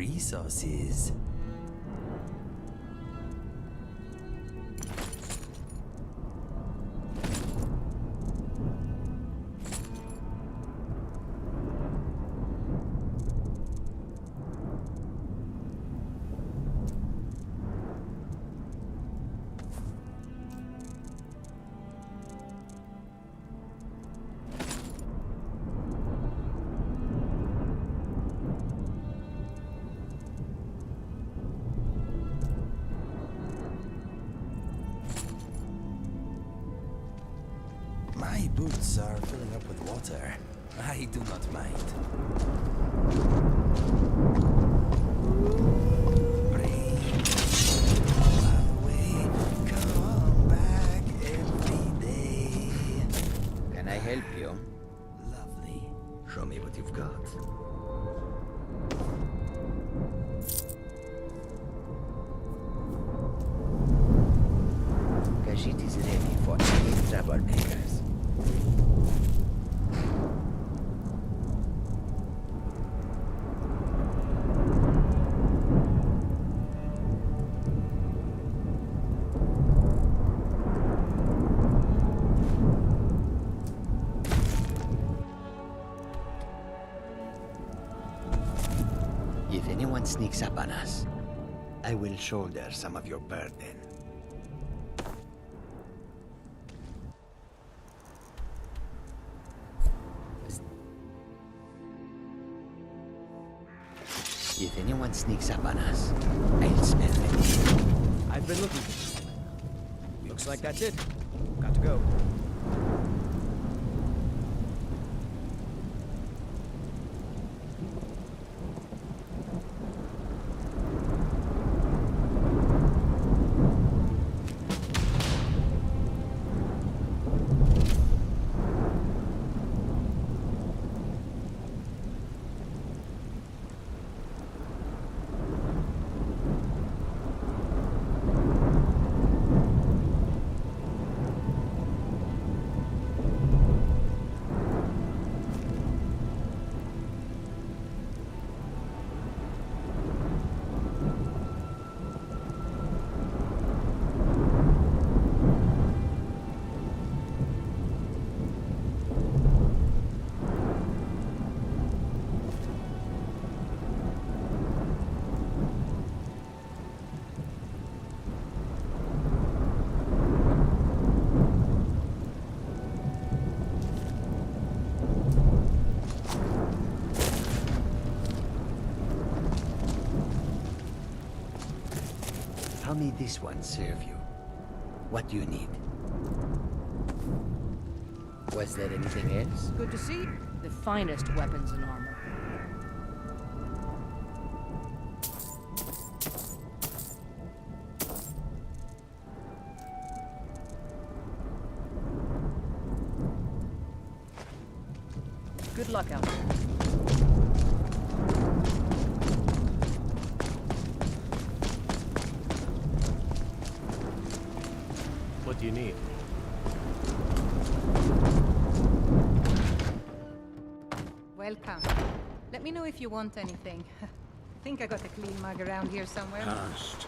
resources. My boots are filling up with water. I do not mind. Bring away, come back every day. Can I help you? Lovely. Show me what you've got. Khajiit is ready for any troublemakers. If anyone sneaks up on us, I will shoulder some of your burden. If anyone sneaks up on us, I'll smell them. I've been looking for this. Looks like that's it. Got to go. How may this one serve you? What do you need? Was there anything else? Good to see the finest weapons and armor. Good luck out there. What do you need? Welcome. Let me know if you want anything. I think I got a clean mug around here somewhere. Past,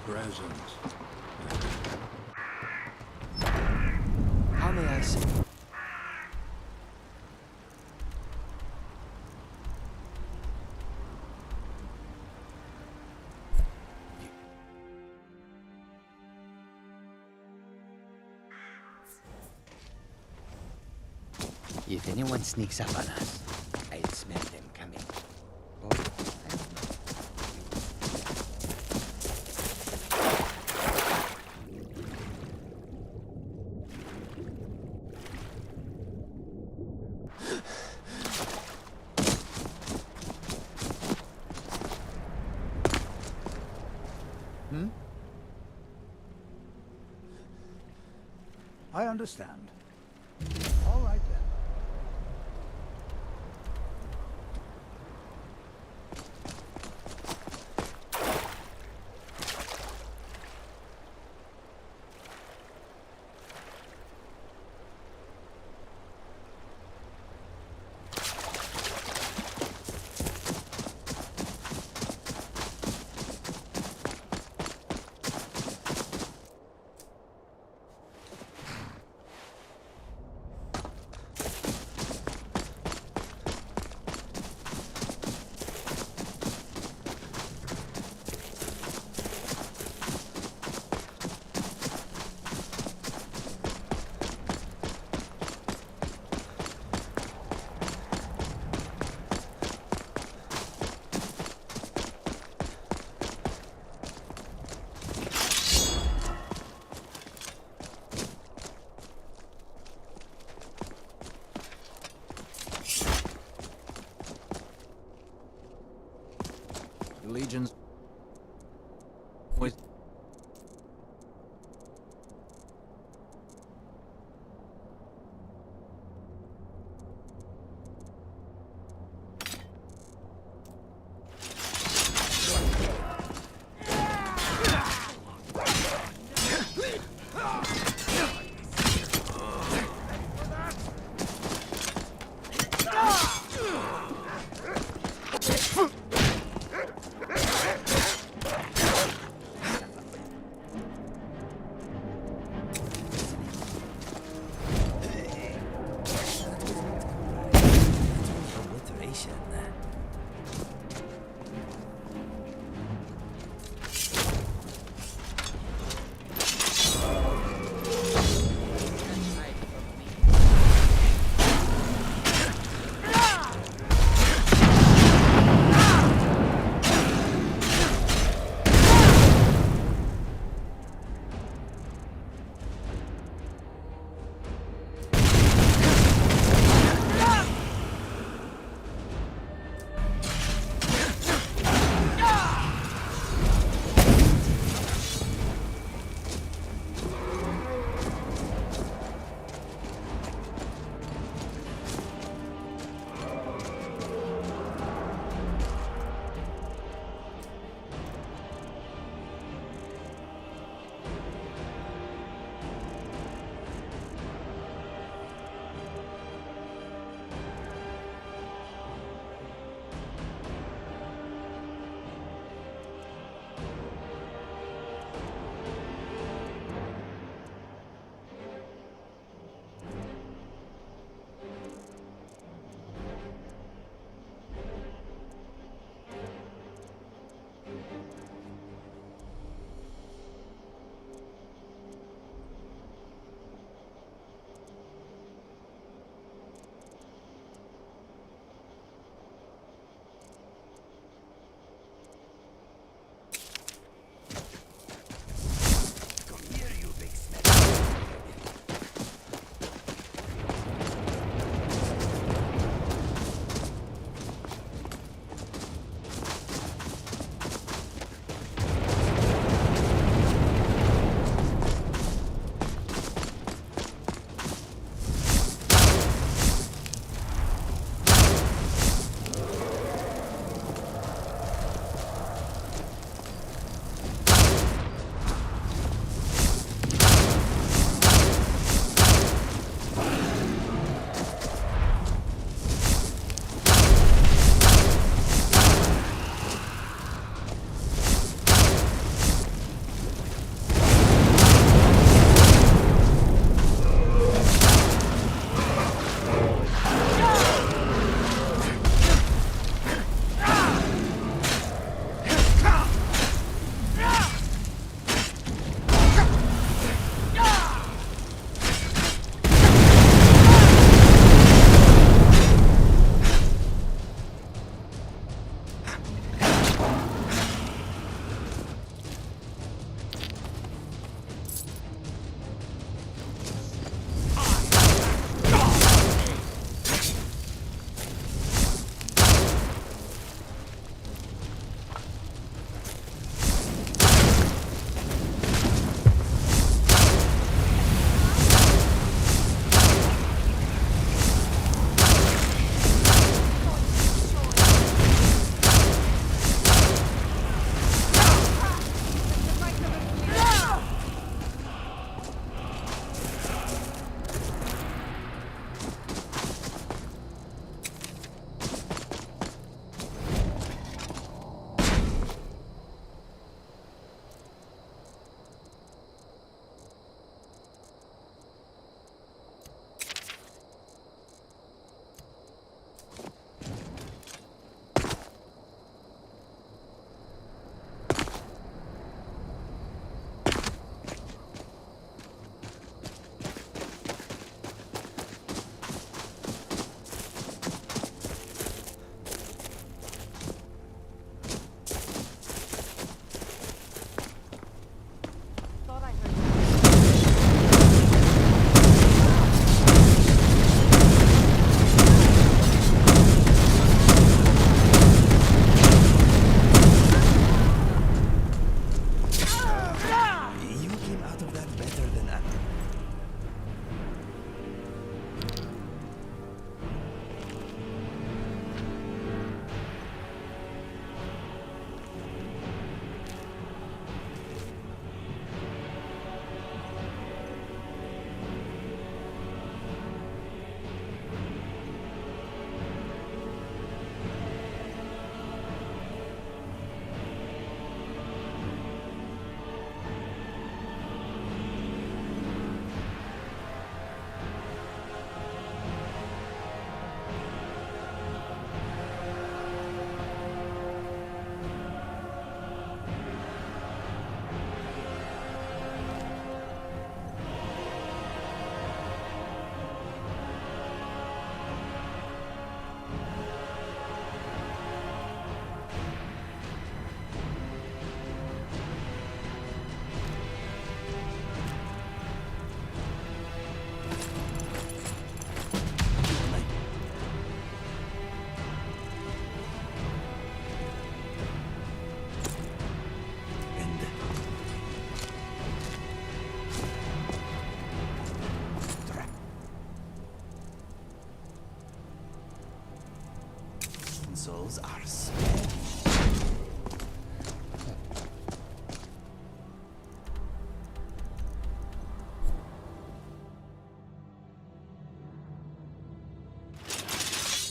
present. How may I serve? If anyone sneaks up on us, I'll smell them coming. Oh, I don't know. I understand. All right then. The Legion's... Always... Obliteration.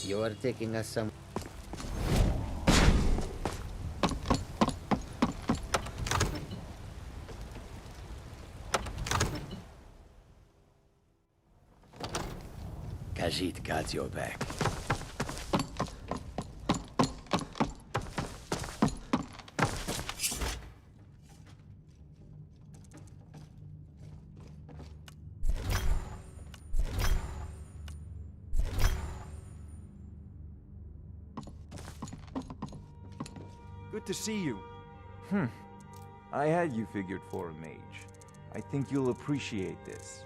You're taking us some. Khajiit got your back. Good to see you. I had you figured for a mage. I think you'll appreciate this.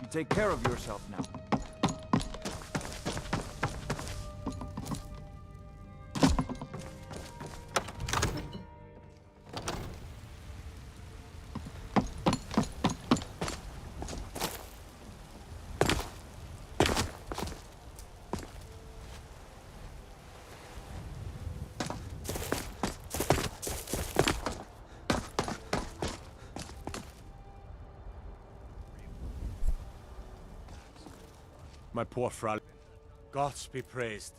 You take care of yourself now. My poor Frau. Gods be praised.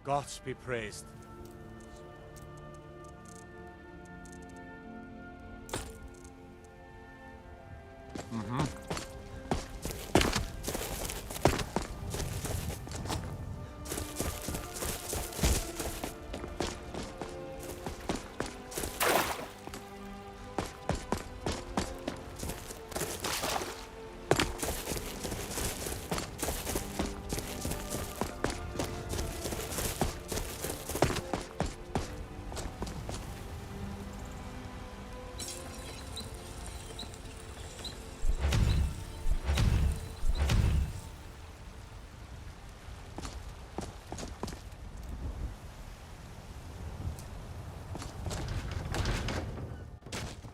Gods be praised.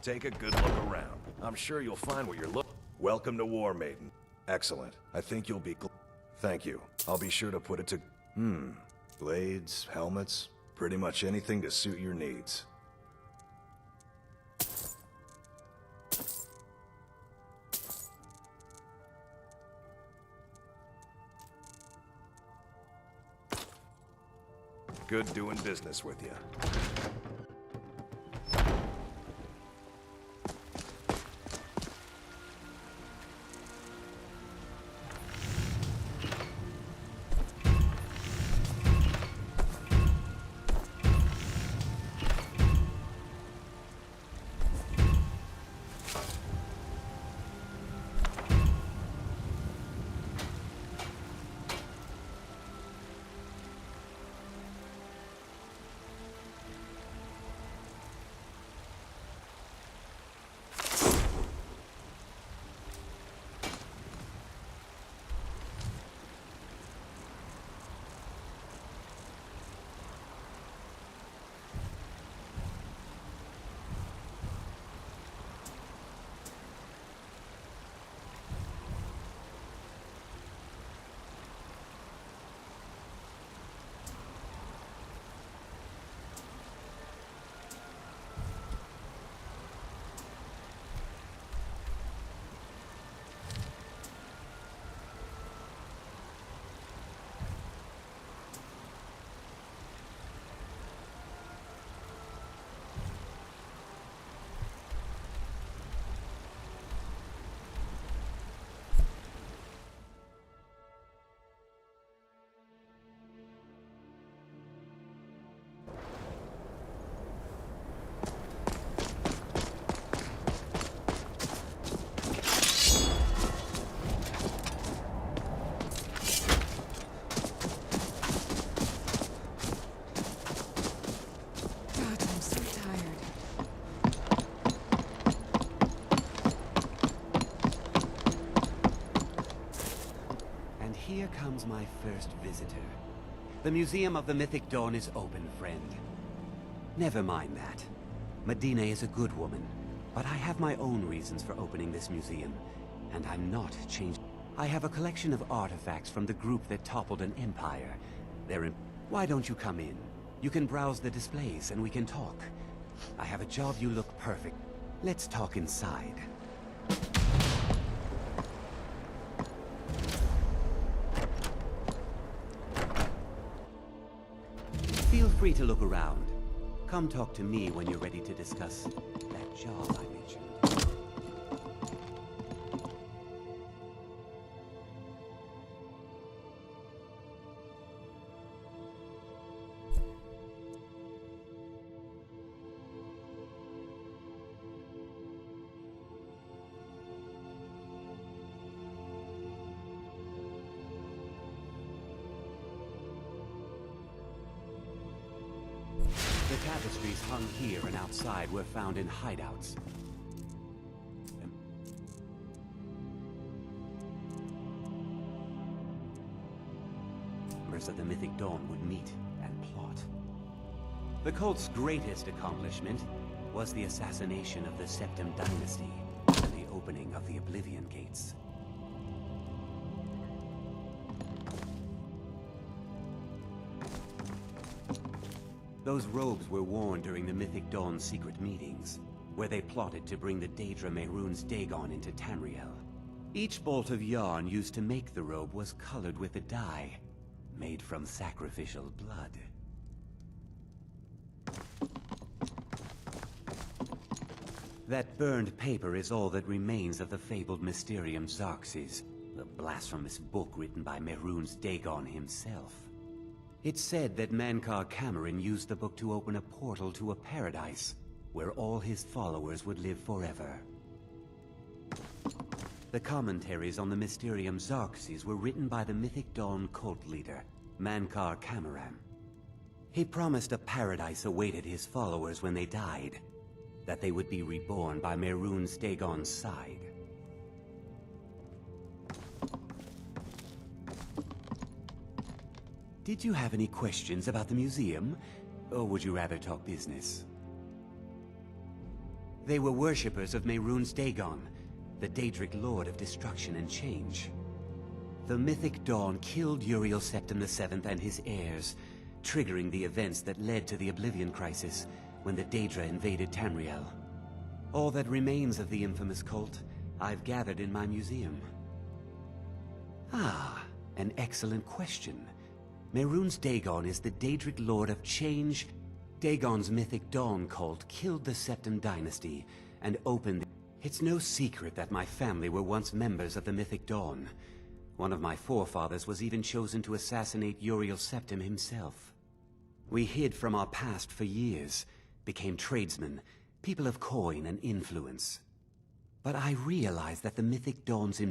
Take a good look around. I'm sure you'll find what you're looking. Welcome to War Maiden. Excellent. I think you'll be Thank you. I'll be sure to put it to... Blades, helmets, pretty much anything to suit your needs. Good doing business with you. here comes my first visitor. The Museum of the Mythic Dawn is open, friend. Never mind that. Medina is a good woman, but I have my own reasons for opening this museum, and I'm not changing. I have a collection of artifacts from the group that toppled an empire. Why don't you come in? You can browse the displays and we can talk. I have a job. You look perfect. Let's talk inside. Feel free to look around. Come talk to me when you're ready to discuss that job I mentioned. The tapestries hung here and outside were found in hideouts. Members of the Mythic Dawn would meet and plot. The cult's greatest accomplishment was the assassination of the Septim Dynasty and the opening of the Oblivion Gates. Those robes were worn during the Mythic Dawn's secret meetings, where they plotted to bring the Daedra Mehrunes Dagon into Tamriel. Each bolt of yarn used to make the robe was colored with a dye, made from sacrificial blood. That burned paper is all that remains of the fabled Mysterium Xarxes, the blasphemous book written by Mehrunes Dagon himself. It's said that Mankar Cameron used the book to open a portal to a paradise, where all his followers would live forever. The commentaries on the Mysterium Xarxes were written by the Mythic Dawn cult leader, Mankar Cameron. He promised a paradise awaited his followers when they died, that they would be reborn by Mehrunes Dagon's side. Did you have any questions about the museum, or would you rather talk business? They were worshippers of Mehrunes Dagon, the Daedric Lord of Destruction and Change. The Mythic Dawn killed Uriel Septim VII and his heirs, triggering the events that led to the Oblivion Crisis when the Daedra invaded Tamriel. All that remains of the infamous cult, I've gathered in my museum. Ah, an excellent question. Mehrunes Dagon is the Daedric Lord of Change. Dagon's Mythic Dawn cult killed the Septim Dynasty and opened... It's no secret that my family were once members of the Mythic Dawn. One of my forefathers was even chosen to assassinate Uriel Septim himself. We hid from our past for years, became tradesmen, people of coin and influence. But I realized that the Mythic Dawn's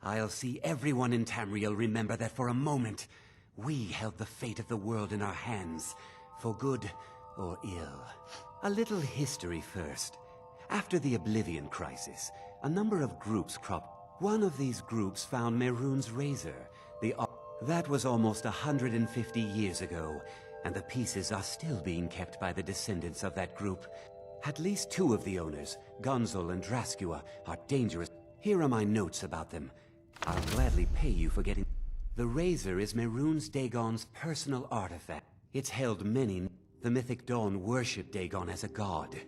I'll see everyone in Tamriel remember that for a moment, we held the fate of the world in our hands, for good or ill. A little history first. After the Oblivion Crisis, a number of groups cropped. One of these groups found Mehrunes' razor. That was almost 150 years ago, and the pieces are still being kept by the descendants of that group. At least two of the owners, Gonzol and Draskua, are dangerous. Here are my notes about them. I'll gladly pay you for getting... The razor is Mehrunes Dagon's personal artifact. It's held many... The Mythic Dawn worship Dagon as a god.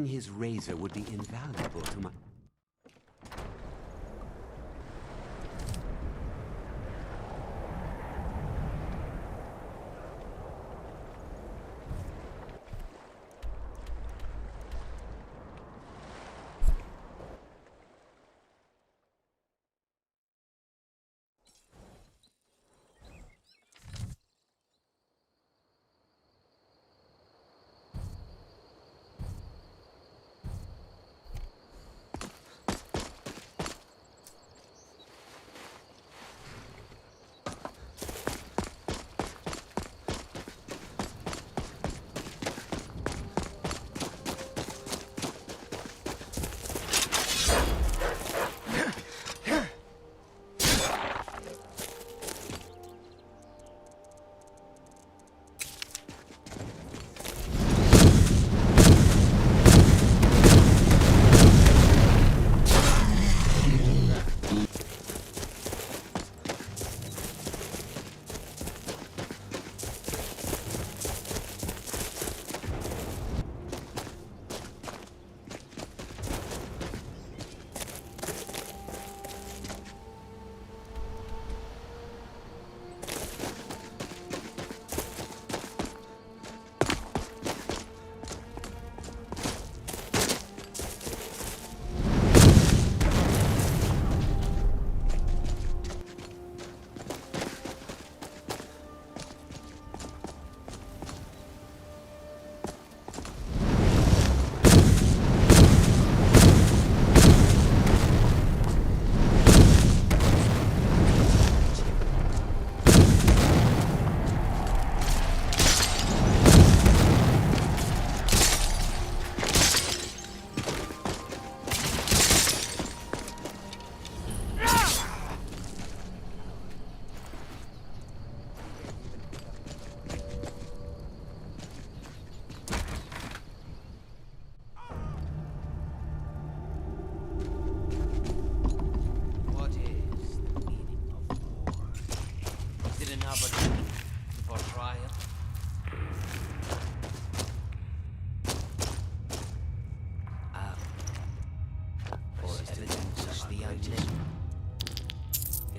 His razor would be invaluable to my...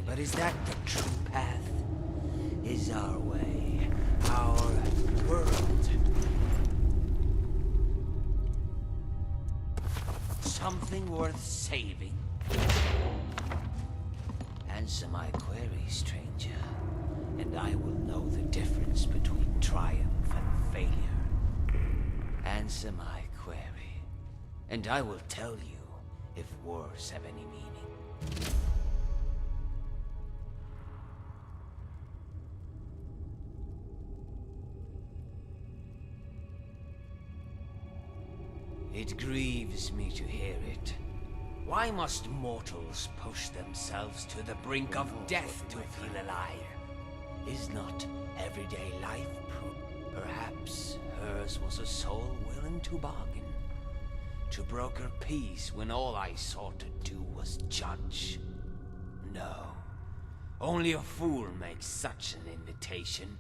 But is that the true path? Is our way, our world, something worth saving? Answer my query, stranger, and I will know the difference between triumph and failure. Answer my query, and I will tell you if wars have any meaning. It grieves me to hear it. Why must mortals push themselves to the brink of death to feel alive? Is not everyday life proof? Perhaps hers was a soul willing to bargain, to broker peace when all I sought to do was judge. No, only a fool makes such an invitation.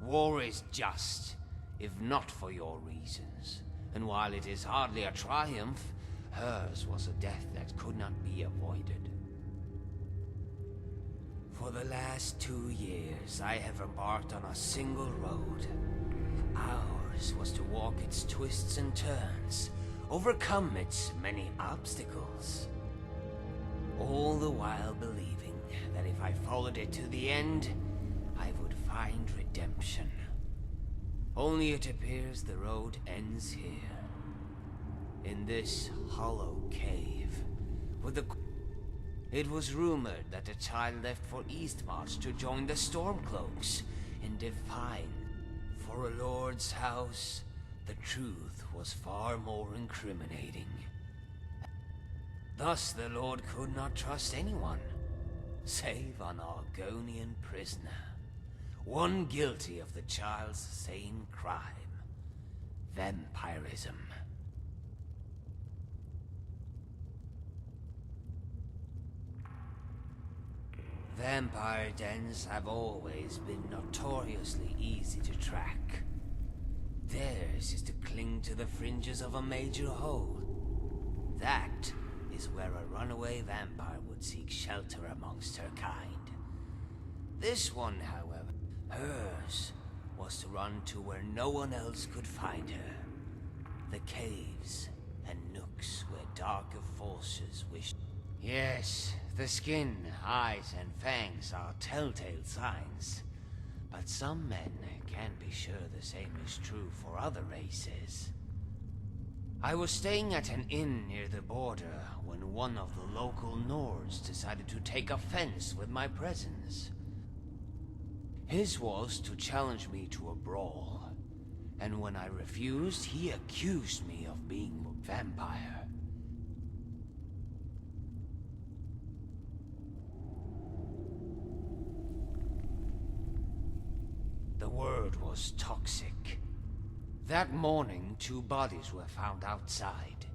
War is just, if not for your reasons. And while it is hardly a triumph, hers was a death that could not be avoided. For the last 2 years, I have embarked on a single road. Ours was to walk its twists and turns, overcome its many obstacles. All the while believing that if I followed it to the end, I would find redemption. Only it appears the road ends here, in this hollow cave, with the... It was rumored that a child left for Eastmarch to join the Stormcloaks in defying. For a lord's house, the truth was far more incriminating. Thus the lord could not trust anyone, save an Argonian prisoner. One guilty of the child's same crime. Vampirism. Vampire dens have always been notoriously easy to track. Theirs is to cling to the fringes of a major hole. That is where a runaway vampire would seek shelter amongst her kind. This one, however, hers was to run to where no one else could find her. The caves and nooks where darker forces wish. Yes, the skin, eyes, and fangs are telltale signs. But some men can't be sure the same is true for other races. I was staying at an inn near the border when one of the local Nords decided to take offense with my presence. His was to challenge me to a brawl, and when I refused, he accused me of being a vampire. The word was toxic. That morning, 2 bodies were found outside,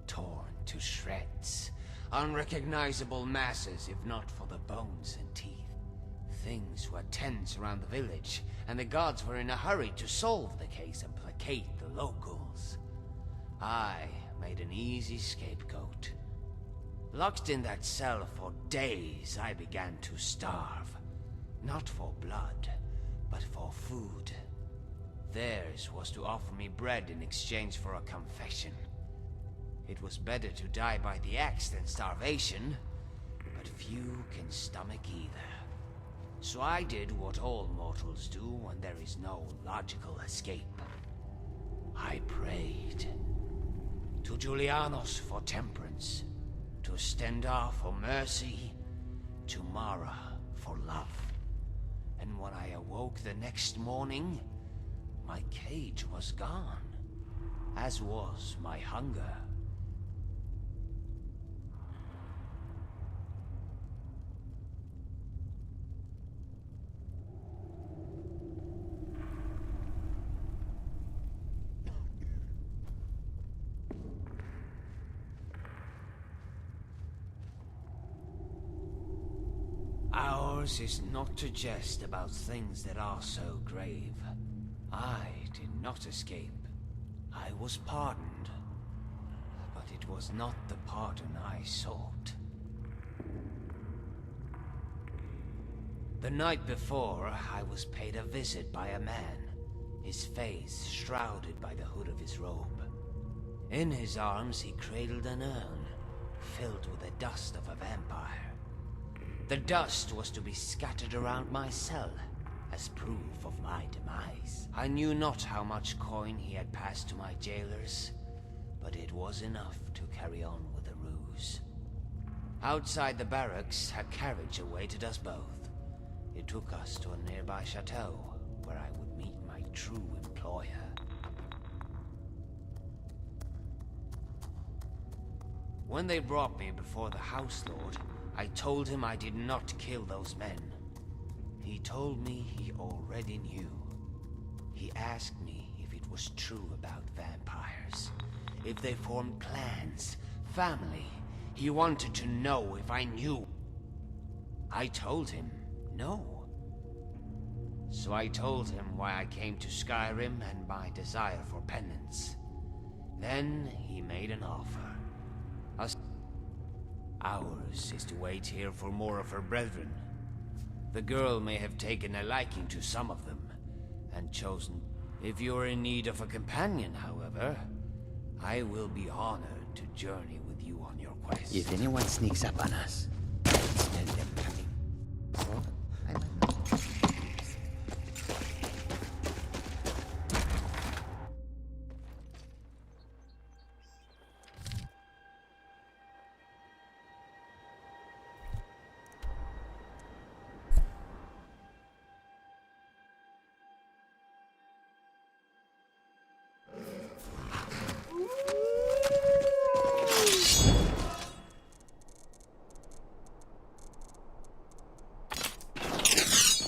torn to shreds. Unrecognizable masses, if not for the bones and teeth. Things were tense around the village, and the gods were in a hurry to solve the case and placate the locals. I made an easy scapegoat. Locked in that cell for days, I began to starve. Not for blood, but for food. Theirs was to offer me bread in exchange for a confession. It was better to die by the axe than starvation, but few can stomach either. So I did what all mortals do when there is no logical escape. I prayed. To Julianos for temperance, to Stendar for mercy, to Mara for love. And when I awoke the next morning, my cage was gone, as was my hunger. Ours is not to jest about things that are so grave. I did not escape. I was pardoned. But it was not the pardon I sought. The night before, I was paid a visit by a man, his face shrouded by the hood of his robe. In his arms he cradled an urn, filled with the dust of a vampire. The dust was to be scattered around my cell, as proof of my demise. I knew not how much coin he had passed to my jailers, but it was enough to carry on with the ruse. Outside the barracks, a carriage awaited us both. It took us to a nearby chateau, where I would meet my true employer. When they brought me before the House Lord, I told him I did not kill those men. He told me he already knew. He asked me if it was true about vampires, if they formed clans, family. He wanted to know if I knew. I told him no. So I told him why I came to Skyrim and my desire for penance. Then he made an offer. Ours is to wait here for more of her brethren. The girl may have taken a liking to some of them, and chosen. If you're in need of a companion, however, I will be honored to journey with you on your quest. If anyone sneaks up on us, I can smell them coming. Oh, I like that.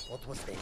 What was that?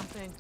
something.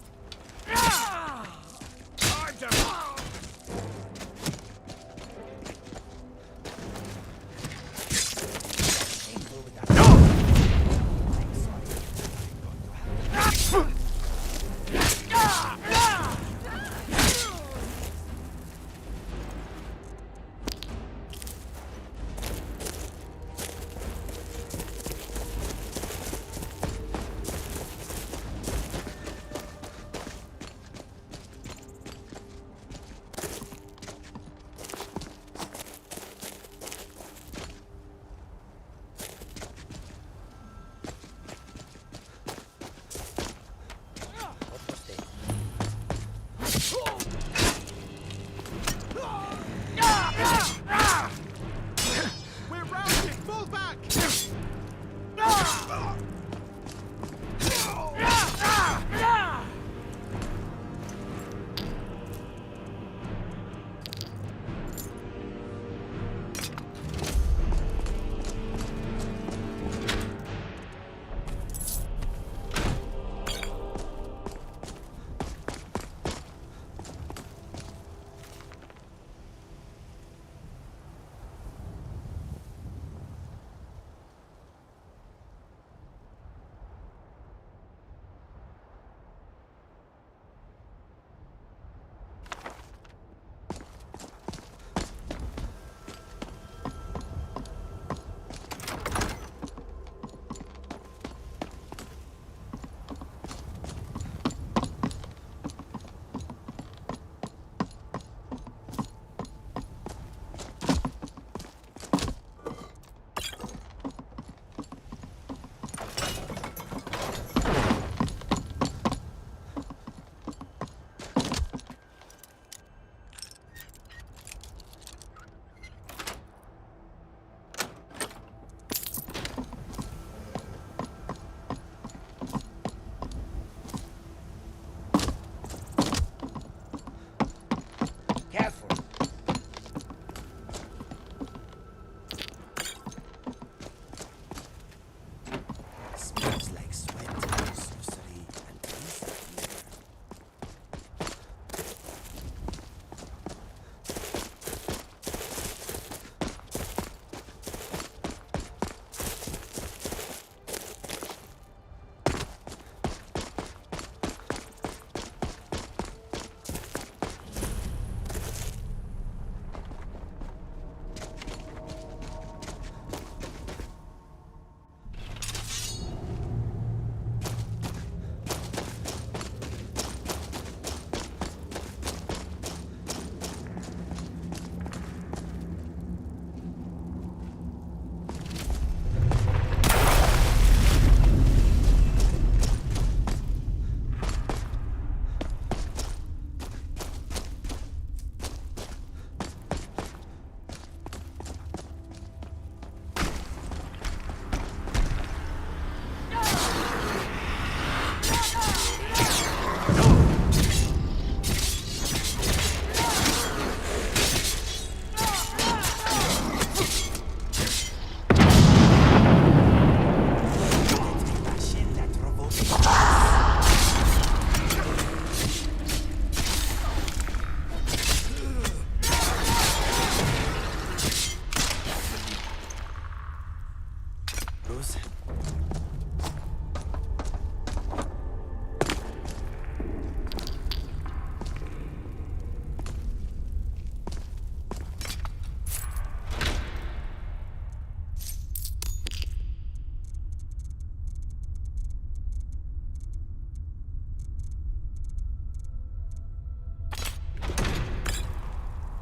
Smells like sweat, sorcery, and peace here.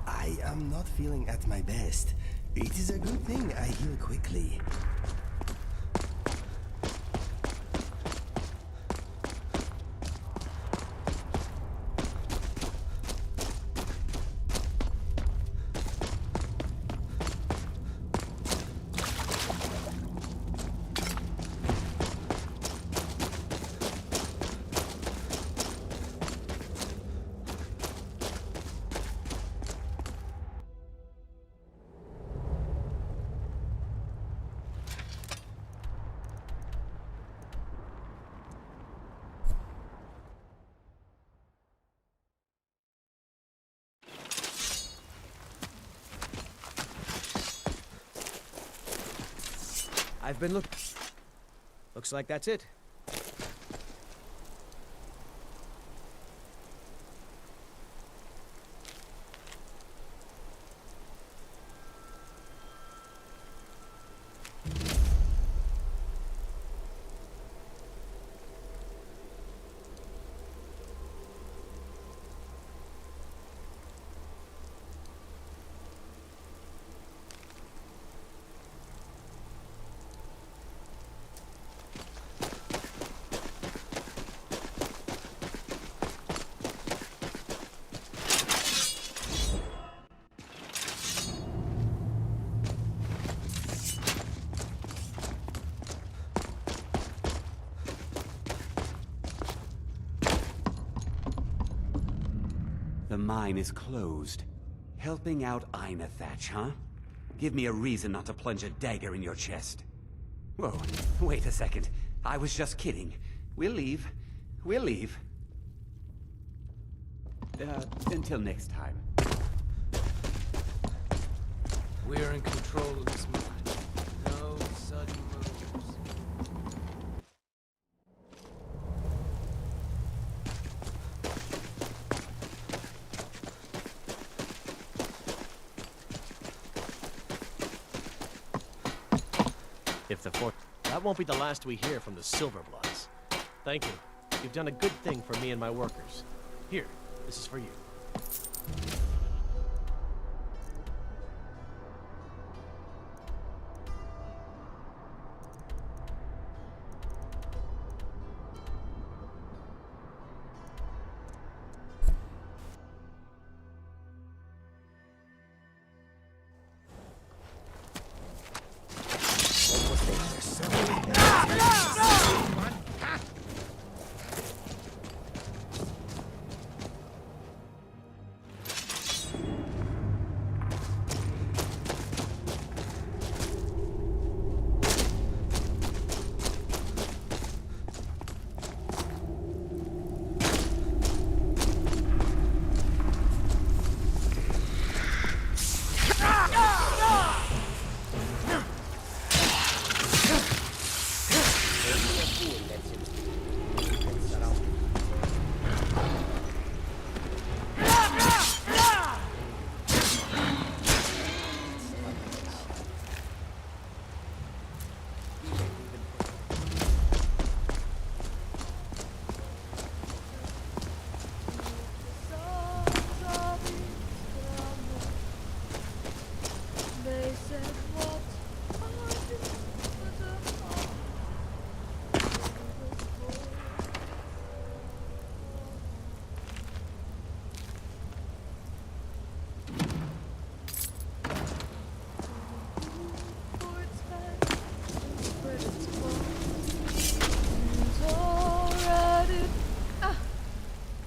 I am not feeling at my best. It is a good thing I heal quickly. I've been looking. Looks like that's it. The mine is closed. Helping out Ina Thatch, huh? Give me a reason not to plunge a dagger in your chest. Whoa, wait a second. I was just kidding. We'll leave. We'll leave. Until next time. We're in control of this mine. No sudden moves. If the fort... That won't be the last we hear from the Silverbloods. Thank you. You've done a good thing for me and my workers. Here, this is for you.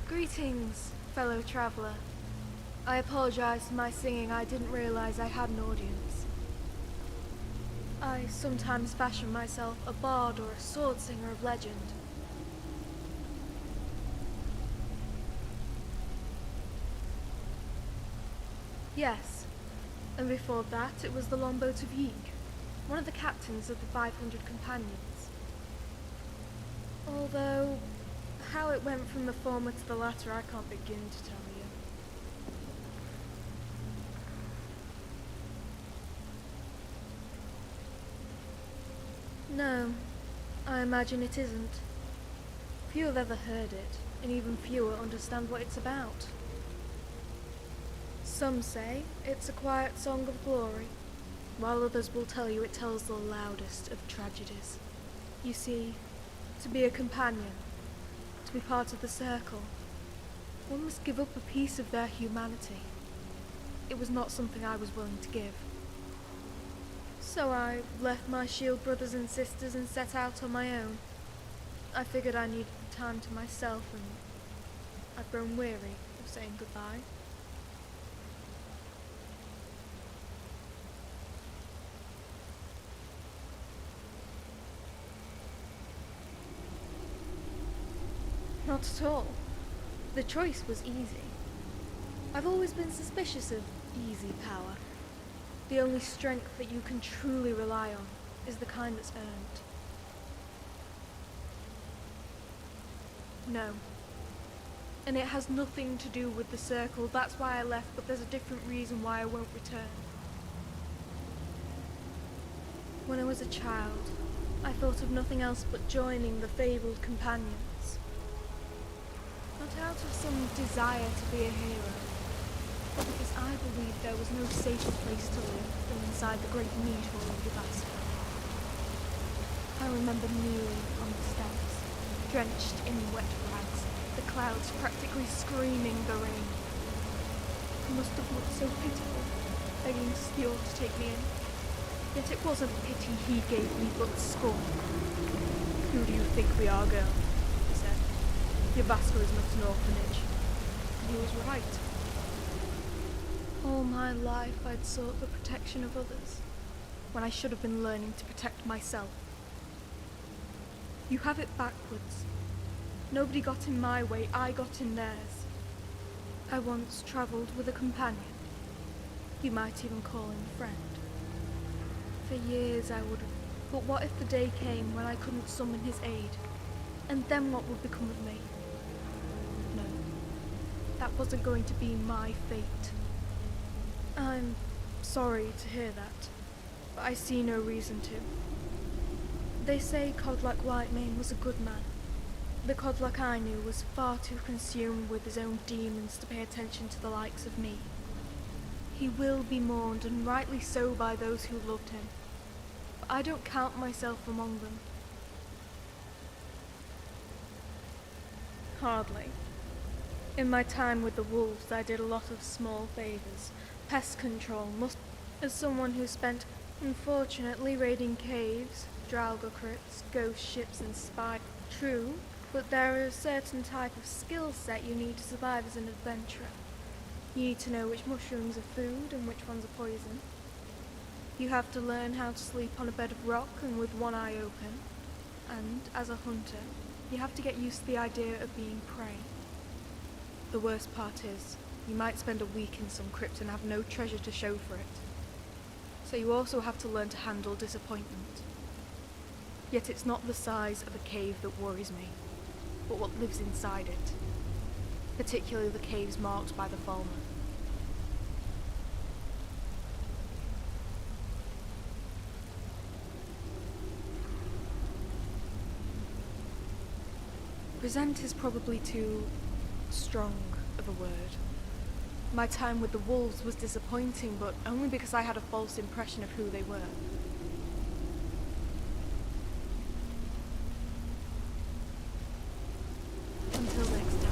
Greetings, fellow traveler. I apologize for my singing. I didn't realize I had an audience. I sometimes fashion myself a bard or a sword singer of legend. Yes, and before that it was the longboat of Yeek, one of the captains of the 500 companions. Although, how it went from the former to the latter I can't begin to tell you. No, I imagine it isn't. Few have ever heard it, and even fewer understand what it's about. Some say it's a quiet song of glory, while others will tell you it tells the loudest of tragedies. You see, to be a companion, to be part of the circle, one must give up a piece of their humanity. It was not something I was willing to give. So I left my shield brothers and sisters and set out on my own. I figured I needed time to myself, and I'd grown weary of saying goodbye. Not at all. The choice was easy. I've always been suspicious of easy power. The only strength that you can truly rely on, is the kind that's earned. No. And it has nothing to do with the circle. That's why I left, but there's a different reason why I won't return. When I was a child, I thought of nothing else but joining the fabled companions. Not out of some desire to be a hero, but because I believed there was no safer place to live than inside the great meat hall of Yvaska. I remember kneeling on the steps, drenched in wet rags, the clouds practically screaming the rain. It must have looked so pitiful, begging Stjor to take me in. Yet it wasn't pity he gave me, but scorn. Who do you think we are, girl? He said. Yvaska is not an orphanage. And he was right. All my life I'd sought the protection of others, when I should have been learning to protect myself. You have it backwards. Nobody got in my way, I got in theirs. I once travelled with a companion. You might even call him a friend. For years I would have, but what if the day came when I couldn't summon his aid? And then what would become of me? No, that wasn't going to be my fate. I'm sorry to hear that, but I see no reason to. They say Codluck Whitemane was a good man. The Codluck I knew was far too consumed with his own demons to pay attention to the likes of me. He will be mourned, and rightly so, by those who loved him. But I don't count myself among them. Hardly. In my time with the wolves, I did a lot of small favors. Pest control, as someone who spent, unfortunately, raiding caves, Draugr crypts, ghost ships, and spies. True, but there is a certain type of skill set you need to survive as an adventurer. You need to know which mushrooms are food and which ones are poison. You have to learn how to sleep on a bed of rock and with one eye open. And, as a hunter, you have to get used to the idea of being prey. The worst part is, you might spend a week in some crypt and have no treasure to show for it. So you also have to learn to handle disappointment. Yet it's not the size of a cave that worries me, but what lives inside it. Particularly the caves marked by the Falmer. Resent is probably too strong of a word. My time with the wolves was disappointing, but only because I had a false impression of who they were. Until next time.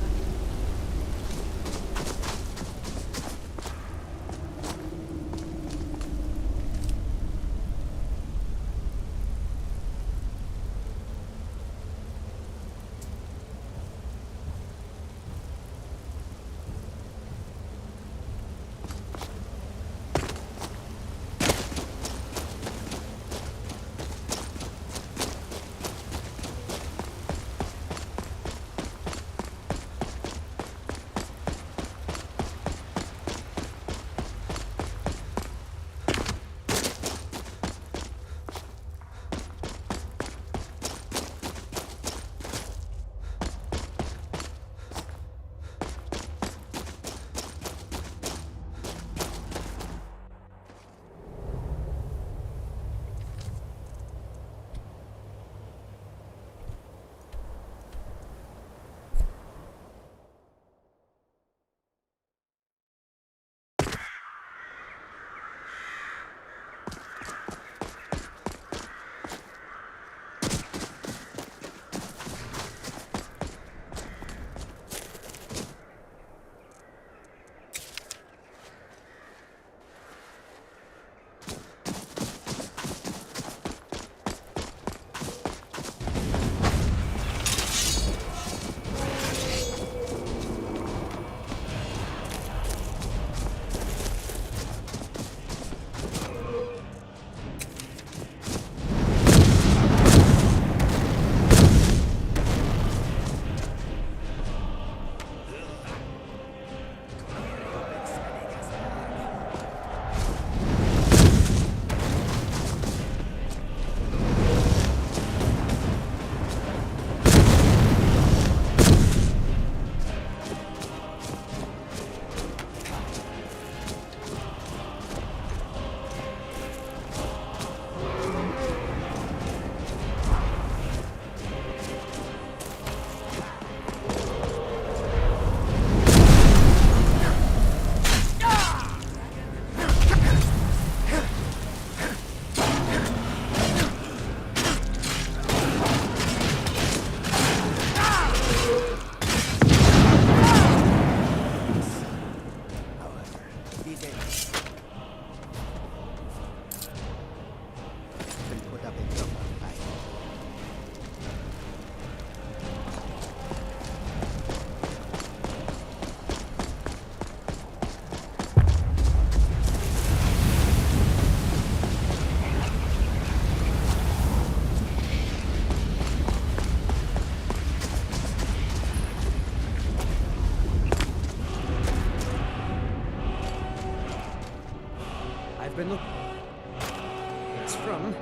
It's from...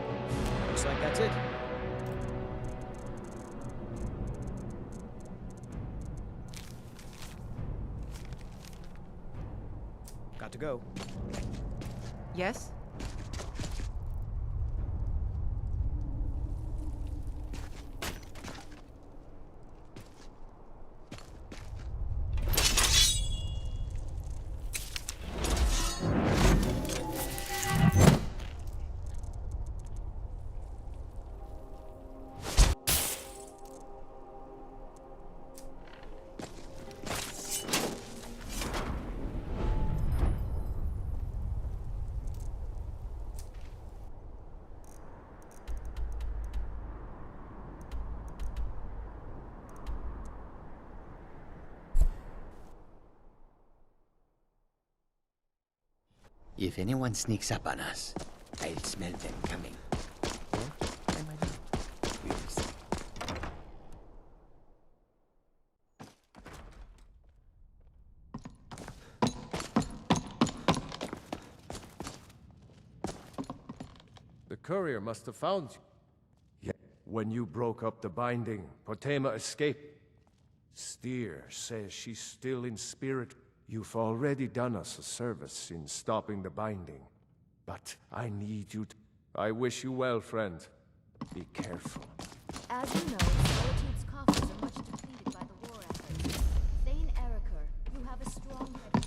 Looks like that's it. Got to go. Yes? If anyone sneaks up on us, I'll smell them coming. Or I might not. We will see. The courier must have found you. Yeah. When you broke up the binding, Potema escaped. Steer says she's still in spirit. You've already done us a service in stopping the binding. But I need you to... I wish you well, friend. Be careful. As you know, Solitude's coffers are much depleted by the war effort. Thane Eriker, you have a strong head.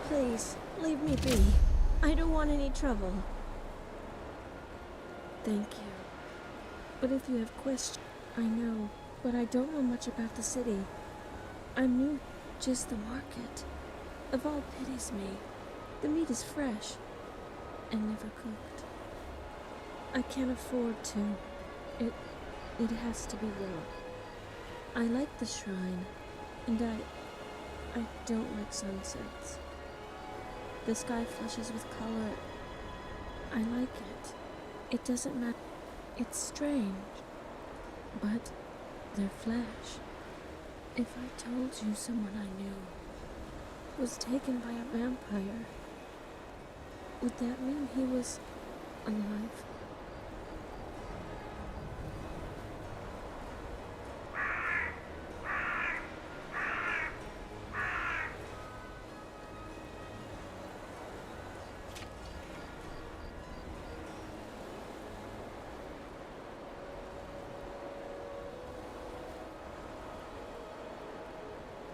Please, leave me be. I don't want any trouble. Thank you. But if you have questions, I know, but I don't know much about the city. I'm new, just the market. Of all pities me, the meat is fresh and never cooked. I can't afford to. It has to be raw. I like the shrine, and I don't like sunsets. The sky flushes with color. I like it. It doesn't matter. It's strange, but they're flesh. If I told you someone I knew was taken by a vampire, would that mean he was alive?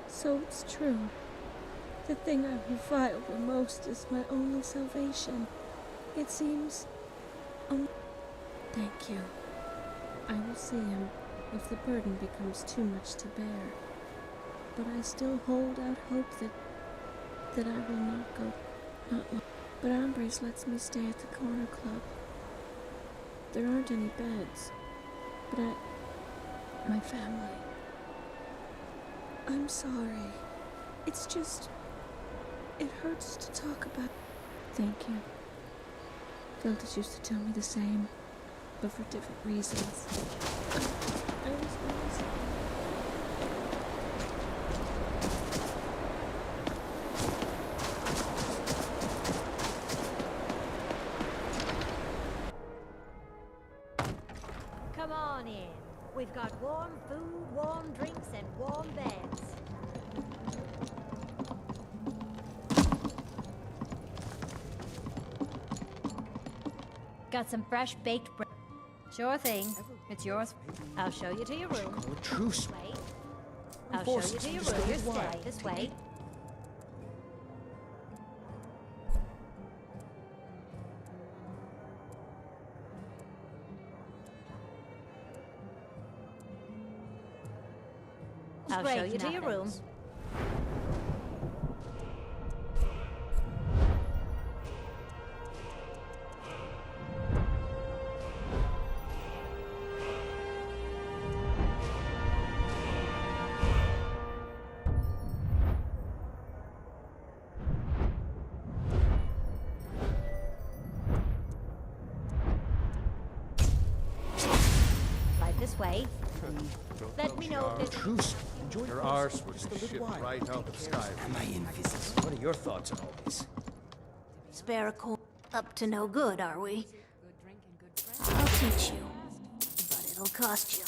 So it's true. The thing I revile the most is my only salvation. It seems... Thank you. I will see him if the burden becomes too much to bear. But I still hold out hope that I will not go... Not long. But Ambrose lets me stay at the corner club. There aren't any beds. But my family... I'm sorry. It's just... It hurts to talk about... Thank you. Philtis used to tell me the same, but for different reasons. I was always... Come on in. We've got warm food, warm drinks, and warm beds. Got some fresh baked bread. Sure thing. It's yours. I'll show you to your room. Call a truce. Wait. I'll show you to your room. Your stay. This way. I'll show you to your room. Right this way. Let me know if there's Truce. Enjoy Your yourself. arse was Just a little shipped while. right out of Skyrim. Am I invisible? What are your thoughts on all this? Spare a coin. Up to no good, are we? I'll teach you, but it'll cost you.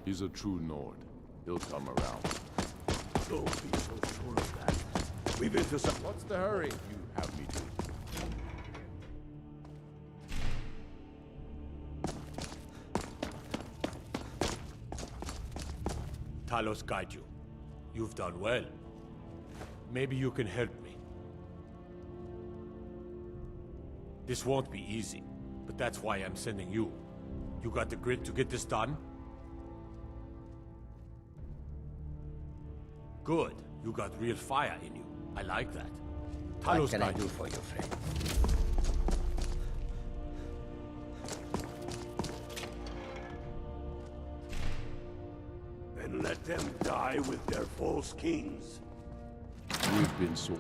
He's a true Nord. He'll come around. Don't be so sure of that. We've intercepted. What's the hurry? You have me to. Talos guide you. You've done well. Maybe you can help me. This won't be easy, but that's why I'm sending you. You got the grit to get this done? Good. You got real fire in you. I like that. What can I do for you, friend? Then let them die with their false kings. We've been so.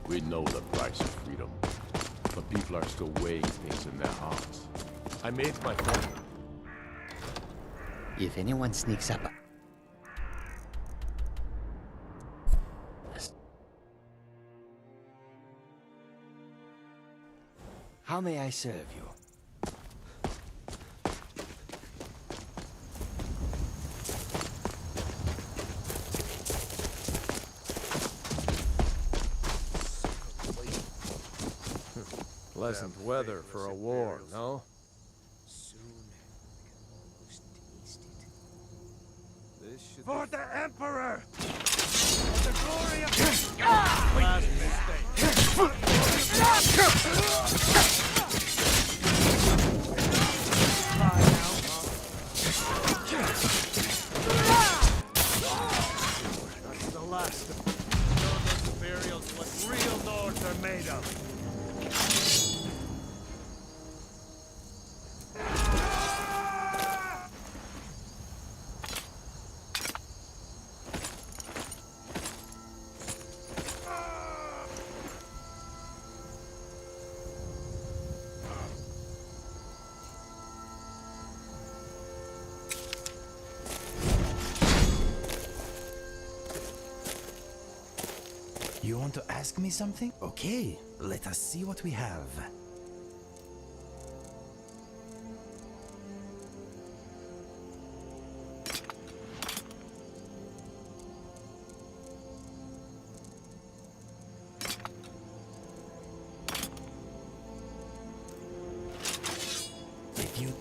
We know the price of freedom, but people are still weighing things in their hearts. I made my point. If anyone sneaks up... How may I serve you? Pleasant weather for a war, no? For the Emperor! For the glory of Last mistake. That's the last of show those burials what real Nords are made of. You want to ask me something? Okay, let us see what we have. If you...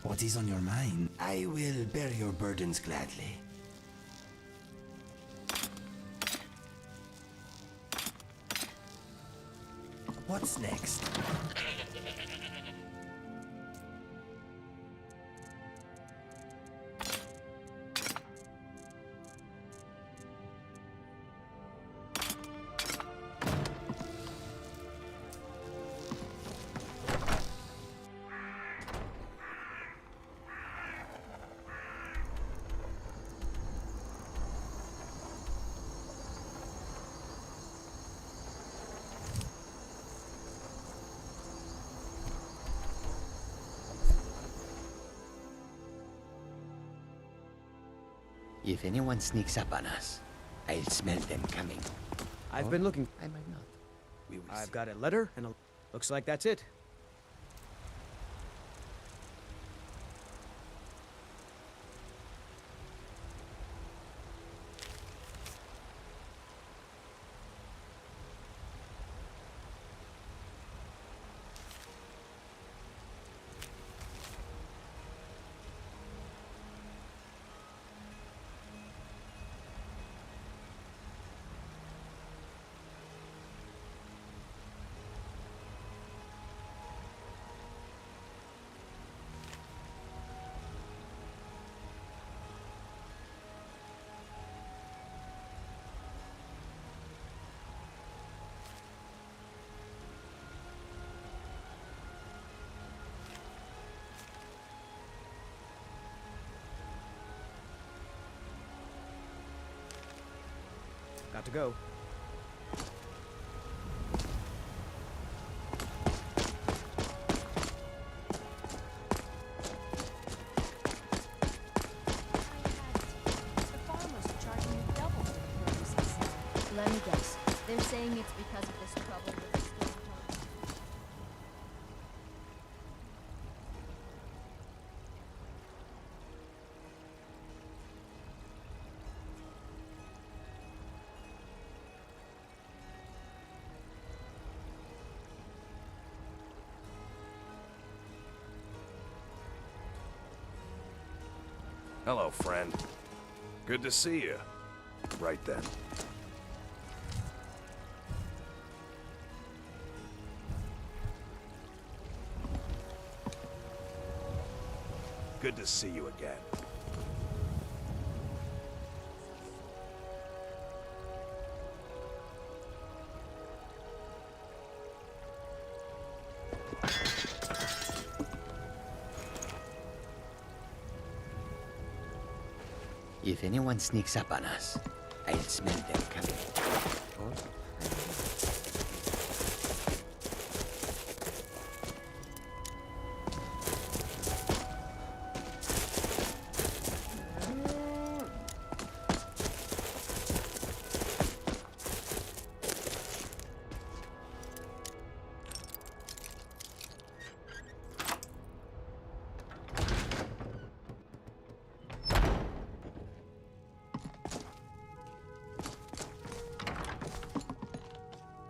What is on your mind? I will bear your burdens gladly. What's next? If anyone sneaks up on us, I'll smell them coming. I've been looking. I might not. I've got a letter and a... Looks like that's it. Got to go. Let me guess. They're saying it's because of this trouble with the storm. Hello, friend. Good to see you. Right then. Good to see you again. If anyone sneaks up on us, I'll smell them coming.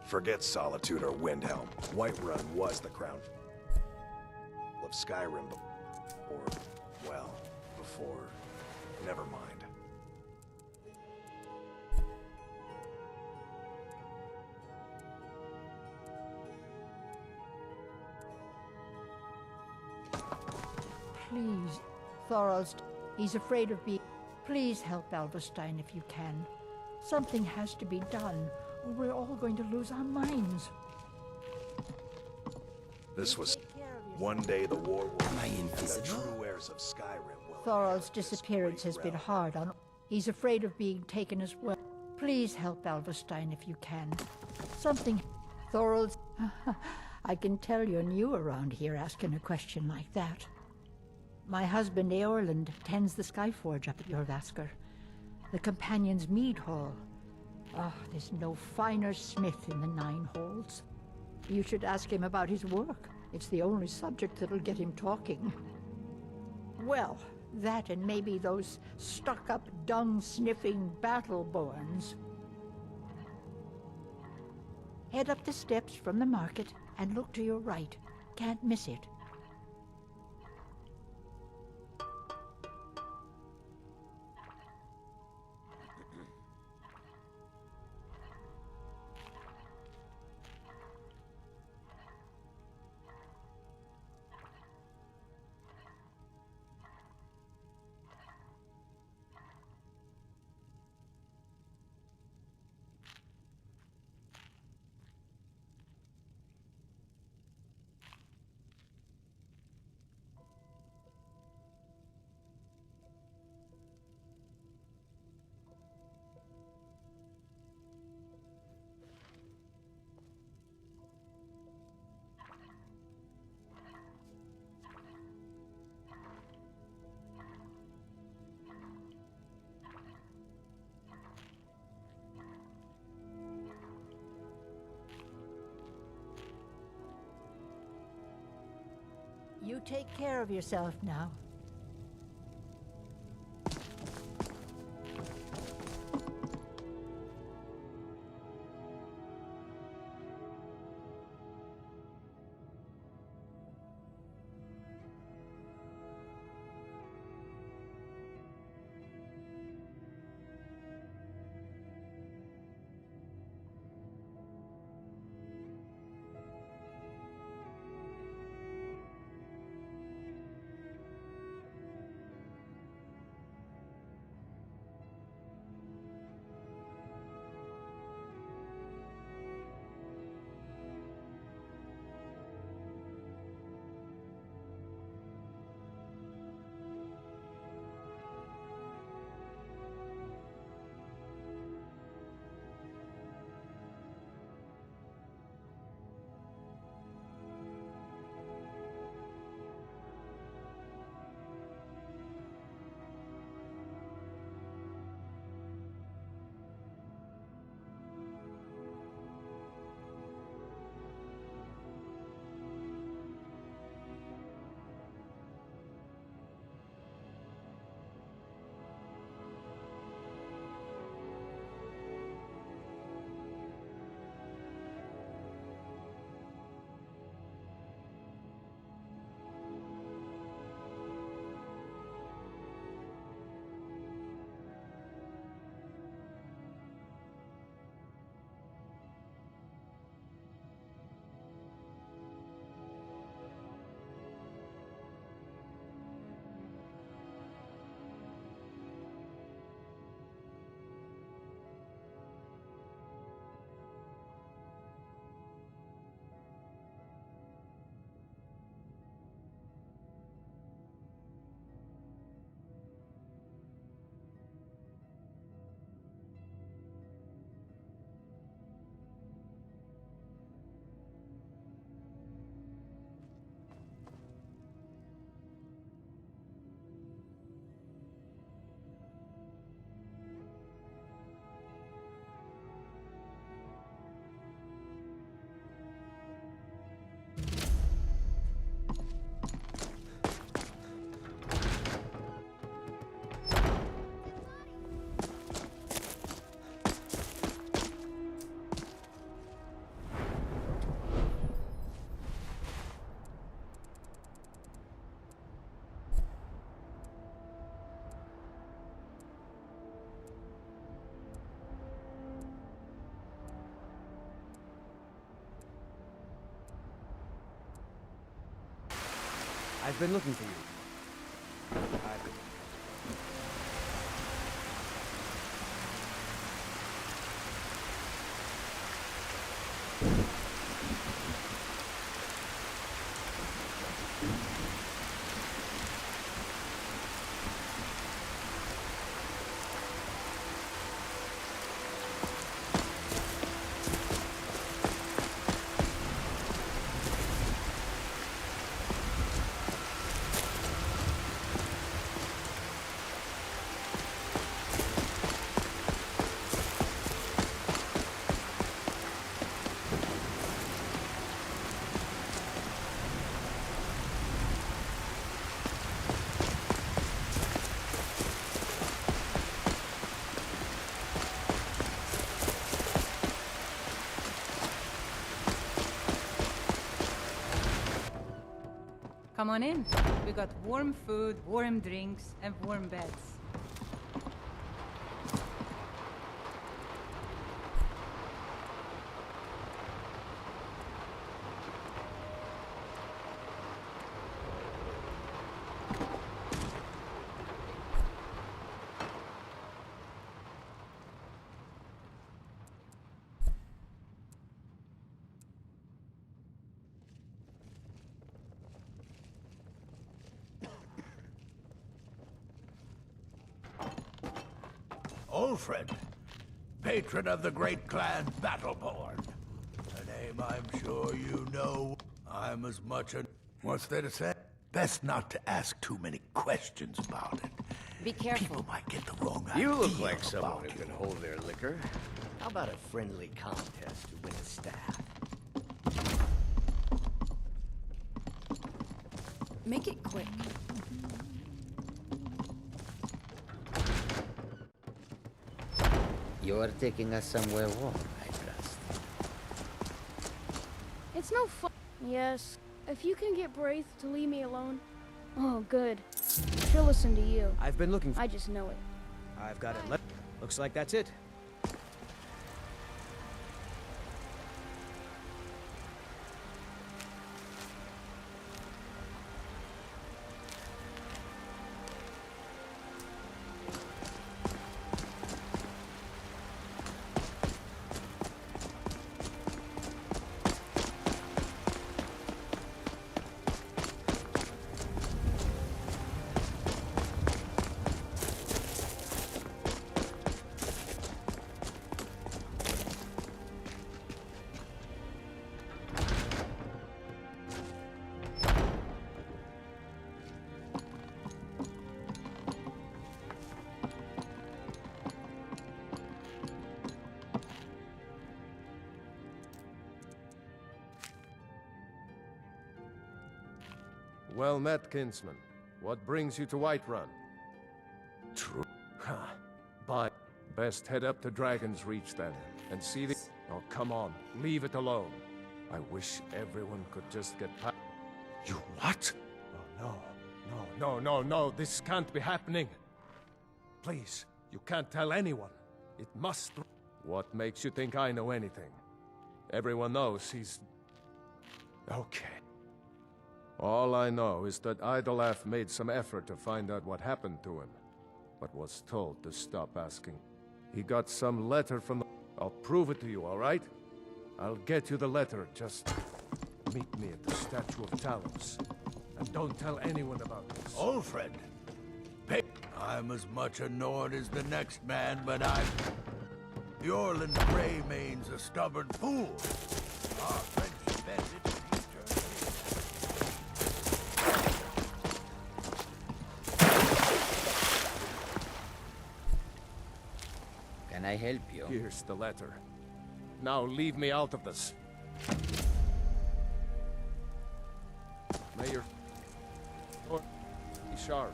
Forget Solitude or Windhelm. Whiterun was the crown of Skyrim before, well, before. Never mind. Please, Thorolst, he's afraid of being... Please help Alverstein if you can. Something has to be done, or we're all going to lose our minds. This was... One day the war will end, and the true heirs of Skyrim will... Thorol's disappearance has been hard on... He's afraid of being taken as well. Please help Alverstein if you can. Something... Thorol's... I can tell you're new around here asking a question like that. My husband Eorland tends the Skyforge up at Jorvaskr, the Companion's Mead Hall. Oh, there's no finer smith in the Nine Halls. You should ask him about his work. It's the only subject that'll get him talking. Well, that and maybe those stuck-up, dung-sniffing battle-borns. Head up the steps from the market and look to your right. Can't miss it. You take care of yourself now. I've been looking for you. Come on in. We got warm food, warm drinks, and warm beds. Ulfred, patron of the great clan Battleborn. A name I'm sure you know. I'm as much a... What's there to say? Best not to ask too many questions about it. Be careful. People might get the wrong idea. You look like someone about who can hold their liquor. How about a friendly contest to win a staff? Make it quick. You're taking us somewhere warm, I trust. It's no fun. Yes, if you can get Braith to leave me alone. Oh, good. She'll listen to you. I've been looking for... I just know it. I've got it. Looks like that's it. Well met, kinsman. What brings you to Whiterun? True. Bye. Best head up to Dragon's Reach then, and see the... Oh, come on. Leave it alone. I wish everyone could just get past... You what? Oh, no. This can't be happening. Please, you can't tell anyone. It must... What makes you think I know anything? Everyone knows he's... Okay. All I know is that Idolaf made some effort to find out what happened to him, but was told to stop asking. He got some letter from the... I'll prove it to you, all right? I'll get you the letter, just meet me at the Statue of Talos. And don't tell anyone about this. Ulfred, I'm as much a Nord as the next man, but the Orland Greymane's a stubborn fool. Our friendship ended when he turned me. Can I help you? Here's the letter. Now leave me out of this. May your sword be sharp,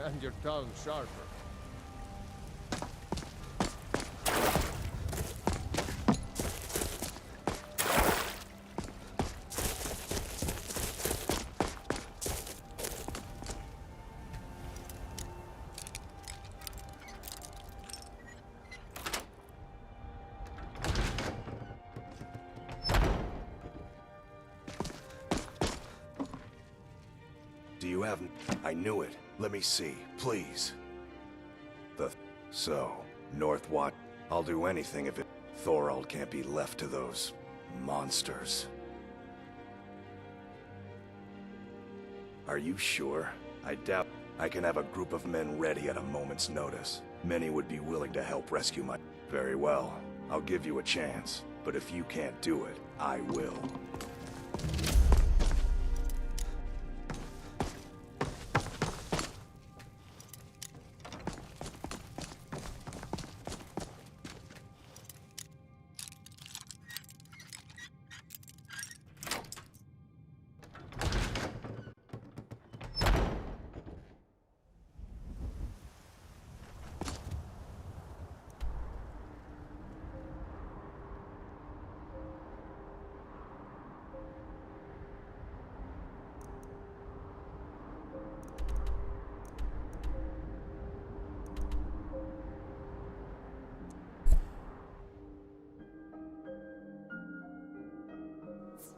and your tongue sharper. Do you have... I knew it. Let me see, please. So, Northwatch. I'll do anything if it... Thorald can't be left to those... monsters. Are you sure? I doubt I can have a group of men ready at a moment's notice. Many would be willing to help rescue my... Very well. I'll give you a chance. But if you can't do it, I will.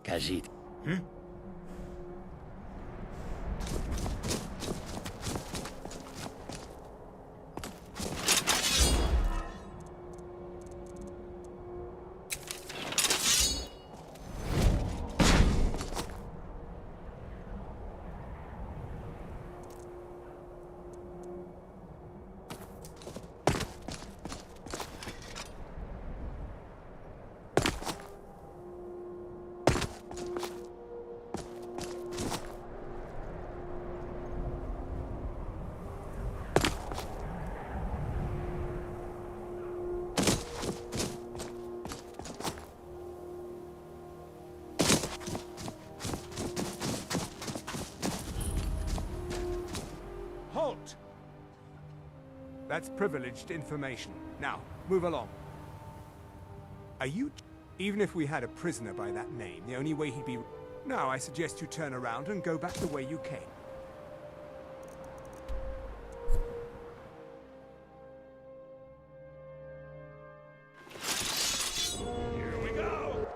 Khajiit. Halt! That's privileged information. Now, move along. Are you... Even if we had a prisoner by that name, the only way he'd be... Now, I suggest you turn around and go back the way you came. Here we go!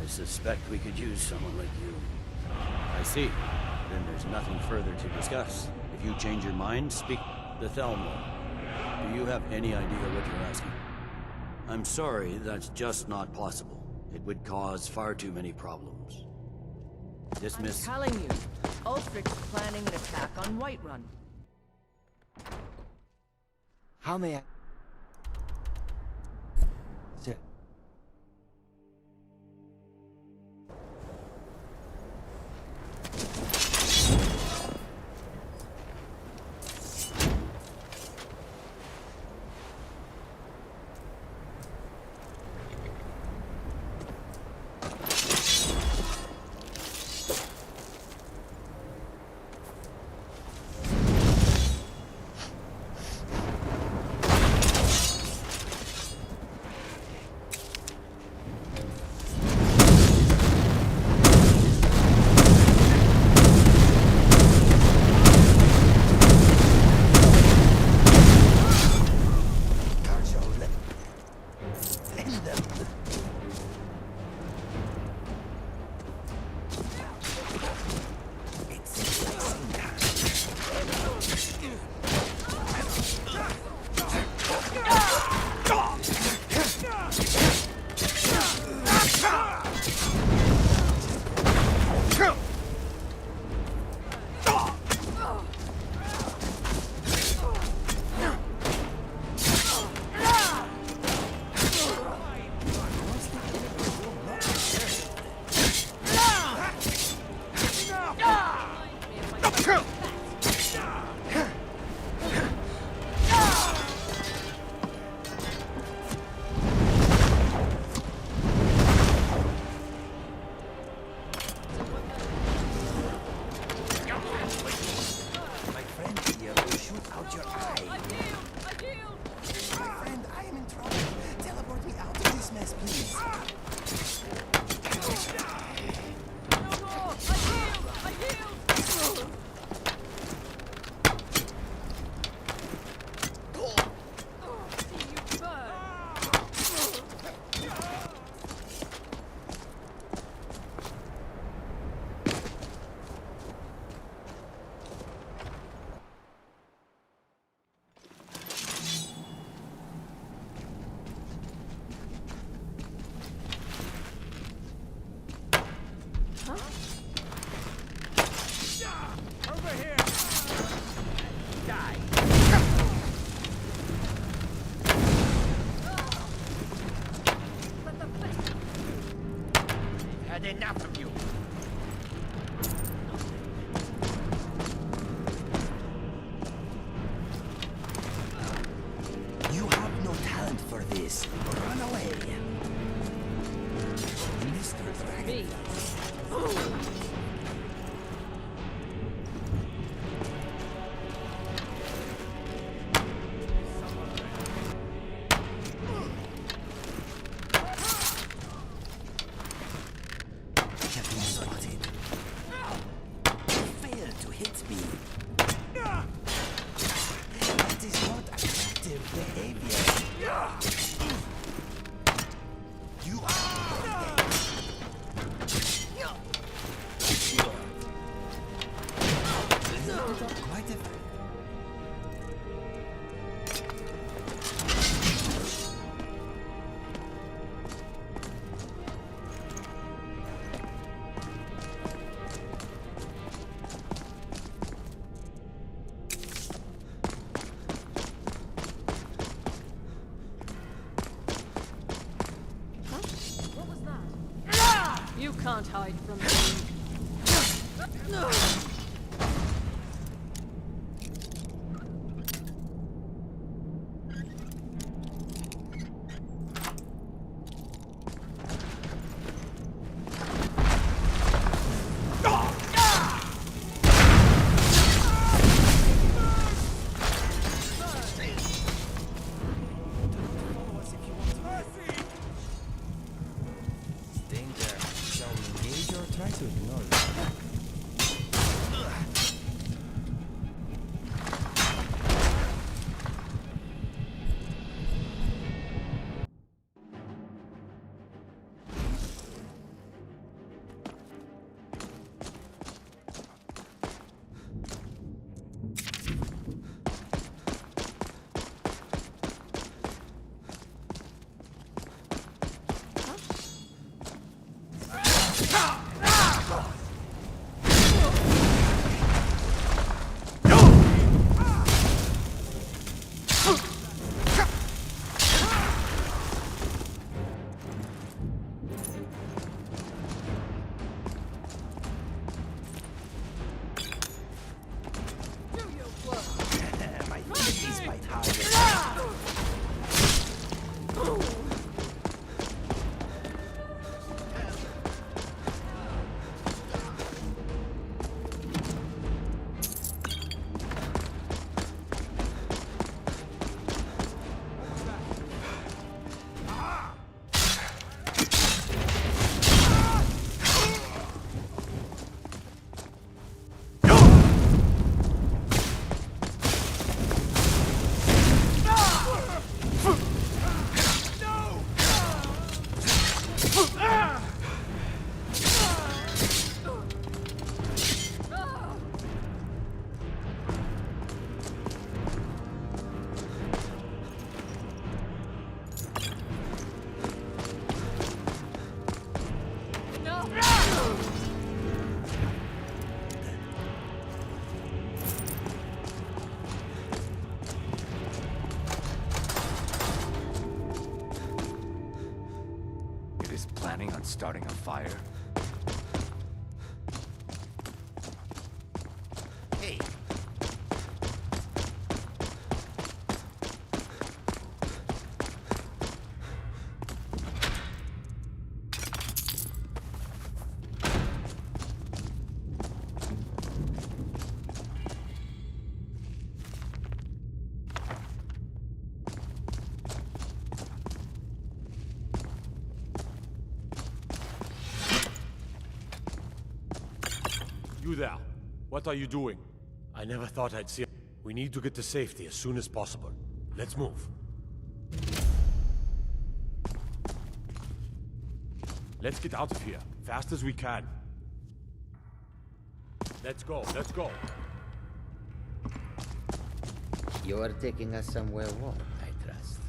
I suspect we could use someone like you. I see. Then there's nothing further to discuss. If you change your mind, speak the Thelmor. Do you have any idea what you're asking? I'm sorry, that's just not possible. It would cause far too many problems. Dismiss. I'm telling you, Ulfric's planning an attack on Whiterun. How may I... Sir. Had enough of you. You have no talent for this. Run away. Mr. Dragon. You can't hide from me. Planning on starting a fire? Hey. You there. What are you doing? I never thought I'd see... We need to get to safety as soon as possible. Let's move. Let's get out of here, fast as we can. Let's go, let's go. You're taking us somewhere warm, I trust.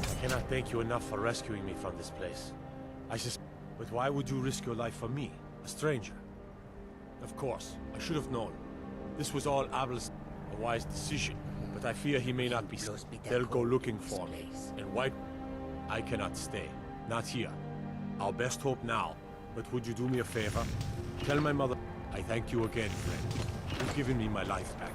I cannot thank you enough for rescuing me from this place. But why would you risk your life for me, a stranger? Of course, I should have known. This was all Abel's a wise decision, but I fear he may not be. They'll go looking for me. And why? I cannot stay. Not here. Our best hope now. But would you do me a favor? Tell my mother I thank you again, friend. You've given me my life back.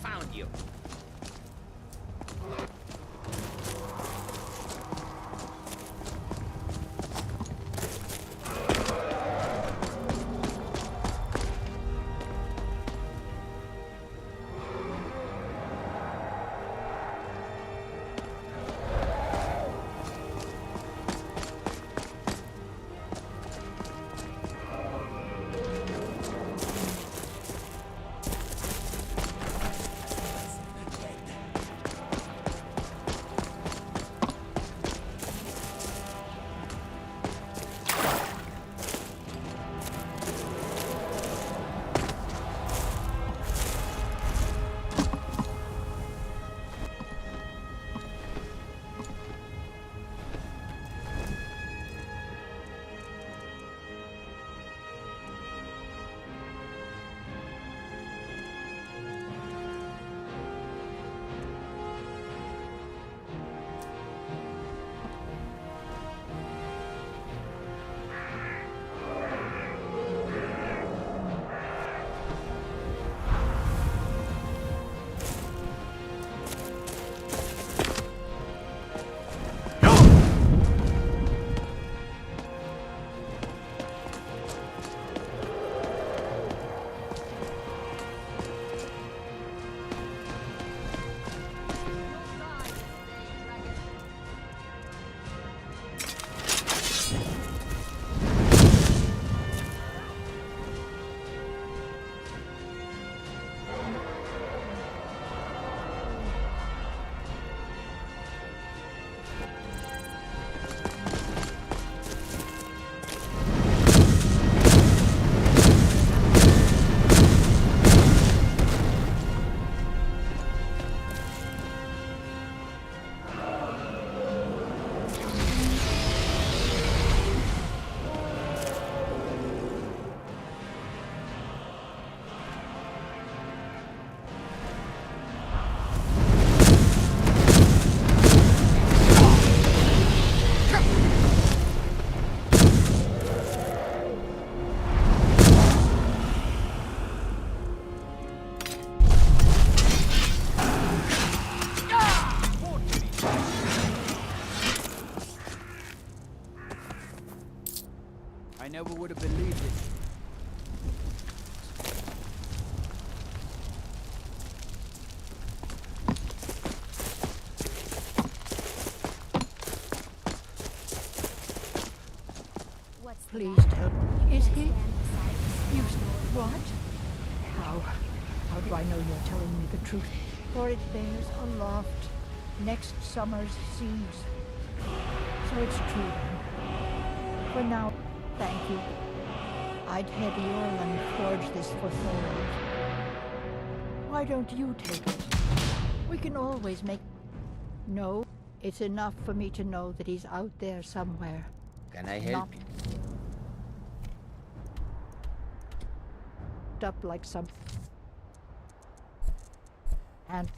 Found you. I never would have believed it. Is he? You what? How do I know you're telling me the truth? For it bears aloft next summer's seas. So it's true then. For now, thank you. I'd head Eorl and forge this for Thorold. Why don't you take it? We can always make... No, it's enough for me to know that he's out there somewhere. Can I help you? Up like some... And